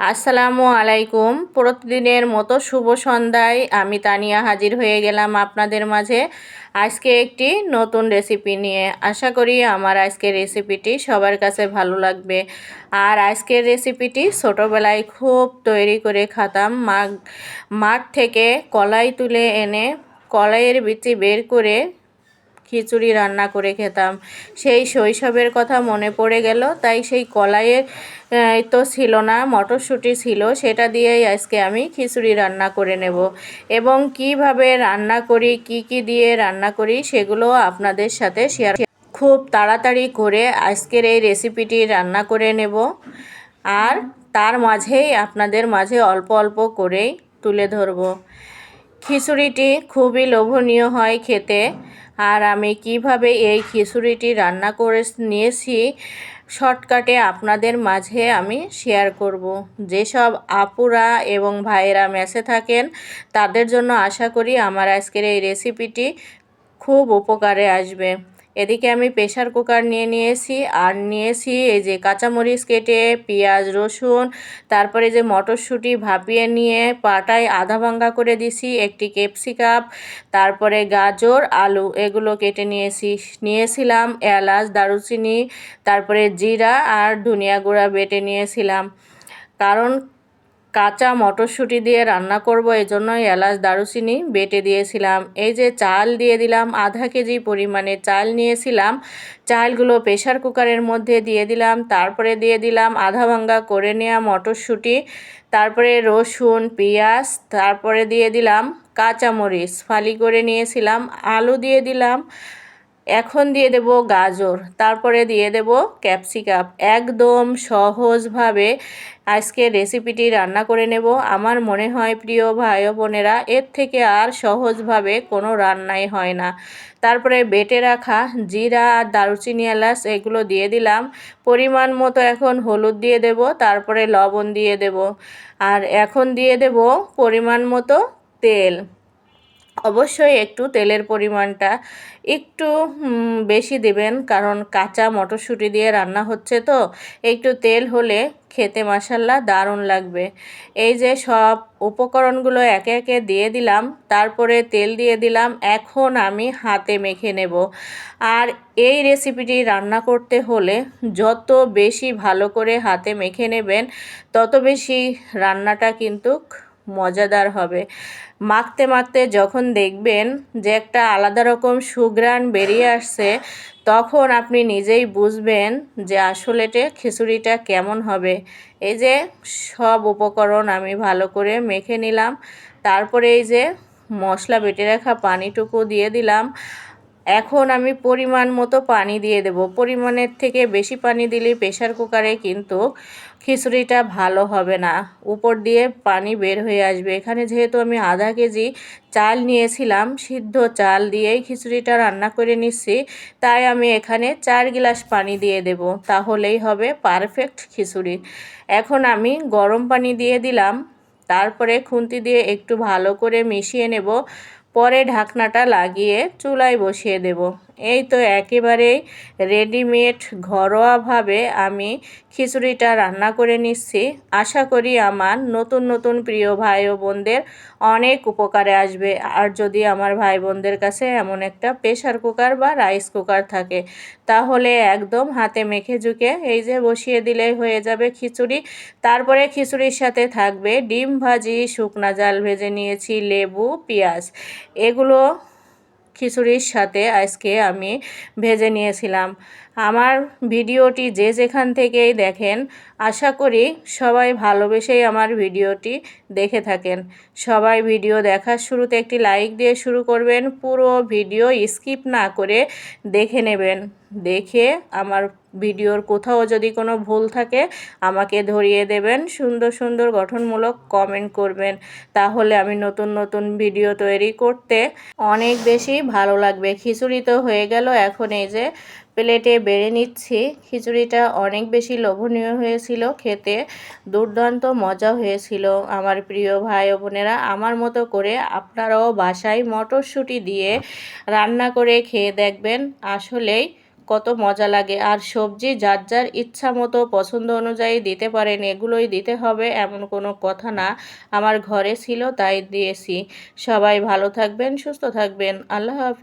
আসসালামু আলাইকুম। প্রতিদিনের মতো শুভ সন্ধ্যায় আমি তানিয়া হাজির হয়ে গেলাম আপনাদের মাঝে আজকে একটি নতুন রেসিপি নিয়ে। আশা করি আমার আজকের রেসিপিটি সবার কাছে ভালো লাগবে। আর আজকের রেসিপিটি ছোটোবেলায় খুব তৈরি করে খেতাম। মাঠ থেকে কলাই তুলে এনে কলাইয়ের বিচি বের করে খিচুড়ি রান্না করে খেতাম। সেই শৈশবের কথা মনে পড়ে গেল, তাই সেই কলাইয়ের তো ছিল না, মটরশুঁটি ছিল, সেটা দিয়েই আজকে আমি খিচুড়ি রান্না করে নেব। এবং কিভাবে রান্না করি, কি দিয়ে রান্না করি সেগুলো আপনাদের সাথে শেয়ার। খুব তাড়াতাড়ি করে আজকের এই রেসিপিটি রান্না করে নেব, আর তার মাঝেই আপনাদের মাঝে অল্প অল্প করেই তুলে ধরব। খিচুড়িটি খুবই লোভনীয় হয় খেতে। আর আমি কিভাবে এই খিচুড়িটি রান্না করে নিয়েছি শর্টকাটে আপনাদের মাঝে আমি শেয়ার করব। যেসব আপুরা এবং ভাইয়েরা মেসে থাকেন তাদের জন্য আশা করি আমার আজকের এই রেসিপিটি খুব উপকারে আসবে। এদিকে আমি প্রেশার কুকার নিয়েছি, আর নিয়েছি এই যে কাঁচামরিচ কেটে, পেঁয়াজ, রসুন, তারপরে যে মটরশুঁটি ভাপিয়ে নিয়ে পাটায় আধা ভাঙ্গা করে দিছি, একটি ক্যাপসিকাম, তারপরে গাজর, আলু এগুলো কেটে নিয়েছিলাম এলাচ, দারুচিনি, তারপরে জিরা আর ধনিয়া গুঁড়া বেটে নিয়েছিলাম। কারণ কাঁচা মটরশুঁটি দিয়ে রান্না করব, এজন্য এলাচ দারুচিনি বেটে দিয়েছিলাম। এই যে চাল দিয়ে দিলাম, আধা কেজি পরিমাণে চাল নিয়েছিলাম। চালগুলো প্রেশার কুকারের মধ্যে দিয়ে দিলাম, তারপরে দিয়ে দিলাম আধা ভাঙ্গা করে নেওয়া মটরশুঁটি, তারপরে রসুন, পেঁয়াজ, তারপরে দিয়ে দিলাম কাঁচামরিচ ফালি করে নিয়েছিলাম, আলু দিয়ে দিলাম, এখন দিয়ে দেব গাজর, তারপরে দিয়ে দেব ক্যাপসিকাম। একদম সহজভাবে আজকে রেসিপিটি রান্না করে নেব। আমার মনে হয় প্রিয় ভাই ও বোনেরা, এর থেকে আর সহজভাবে কোনো রান্নাই হয় না। তারপরে বেটে রাখা জিরা আর দারুচিনি, এলাচ এগুলো দিয়ে দিলাম। পরিমাণ মতো এখন হলুদ দিয়ে দেব, তারপরে লবণ দিয়ে দেব, আর এখন দিয়ে দেব পরিমাণ মতো তেল। অবশ্যই একটু তেলের পরিমাণটা একটু বেশি দেবেন, কারণ কাঁচা মটরশুঁটি দিয়ে রান্না হচ্ছে তো একটু তেল হলে খেতে মাশাল্লাহ দারুণ লাগবে। এই যে সব উপকরণগুলো একে একে দিয়ে দিলাম, তারপরে তেল দিয়ে দিলাম। এখন আমি হাতে মেখে নেব। আর এই রেসিপিটি রান্না করতে হলে যত বেশি ভালো করে হাতে মেখে নেবেন তত বেশি রান্নাটা কিন্তু মজাদার হবে। মাখতে মাখতে যখন দেখবেন যে একটা আলাদা রকম সুঘ্রাণ বেরিয়ে আসছে, তখন আপনি নিজেই বুঝবেন যে আসলেতে খিচুড়িটা কেমন হবে। এই যে সব উপকরণ আমি ভালো করে মেখে নিলাম, তারপরে এই যে মশলা বেটে রাখা পানিটুকু দিয়ে দিলাম। এখন আমি পরিমাণ মতো পানি দিয়ে দেব। পরিমাণের থেকে বেশি পানি দিলে প্রেশার কুকারে কিন্তু খিচুড়িটা ভালো হবে না, উপর দিয়ে পানি বের হয়ে আসবে। এখানে যেহেতু আমি আধা কেজি চাল নিয়েছিলাম, সিদ্ধ চাল দিয়েই খিচুড়িটা রান্না করে নিচ্ছি, তাই আমি এখানে 4 গ্লাস পানি দিয়ে দেব, তাহলেই হবে পারফেক্ট খিচুড়ি। এখন আমি গরম পানি দিয়ে দিলাম, তারপরে খুন্তি দিয়ে একটু ভালো করে মিশিয়ে নেব, পরে ঢাকনাটা লাগিয়ে চুলায় বসিয়ে দেব। এই তো একেবারেই রেডিমেড ঘরোয়াভাবে আমি খিচুড়িটা রান্না করে নিচ্ছি। আশা করি আমার নতুন নতুন প্রিয় ভাই ও বোনদের অনেক উপকারে আসবে। আর যদি আমার ভাই বোনদের কাছে এমন একটা প্রেশার কুকার বা রাইস কুকার থাকে, তাহলে একদম হাতে মেখে ঝুঁকে এই যে বসিয়ে দিলেই হয়ে যাবে খিচুড়ি। তারপরে খিচুড়ির সাথে থাকবে ডিম ভাজি, শুকনা জাল ভেজে নিয়েছি, লেবু, পেঁয়াজ, এগুলো খিচুড়ির সাথে আজকে আমি ভেজে নিয়েছিলাম। আমার ভিডিওটি যে যেখান থেকেই দেখেন, আশা করি সবাই ভালোবেসেই আমার ভিডিওটি দেখে থাকেন। সবাই ভিডিও দেখার শুরুতে একটি লাইক দিয়ে শুরু করবেন, পুরো ভিডিও স্কিপ না করে দেখে নেবেন। দেখে আমার ভিডিওর কোথাও যদি কোনো ভুল থাকে আমাকে ধরিয়ে দেবেন, সুন্দর সুন্দর গঠনমূলক কমেন্ট করবেন, তাহলে আমি নতুন নতুন ভিডিও তৈরি করতে অনেক বেশি ভালো লাগবে। খিচুড়ি তো হয়ে গেল, এখন এই যে প্লেটে বেড়ে নিচ্ছি। খিচুড়িটা অনেক বেশি লোভনীয় হয়েছিল, খেতে দুর্দান্ত মজা হয়েছিল। আমার প্রিয় ভাই ও বোনেরা, আমার মতো করে আপনারাও বাসায় মটরশুঁটি দিয়ে রান্না করে খেয়ে দেখবেন, আসলেই কত মজা লাগে। আর সবজি যার যার ইচ্ছা মতো পছন্দ অনুযায়ী দিতে পারেন, এগুলোই দিতে হবে এমন কোনো কথা না। আমার ঘরে ছিল তাই দিয়েছি। সবাই ভালো থাকবেন, সুস্থ থাকবেন। আল্লাহ হাফেজ।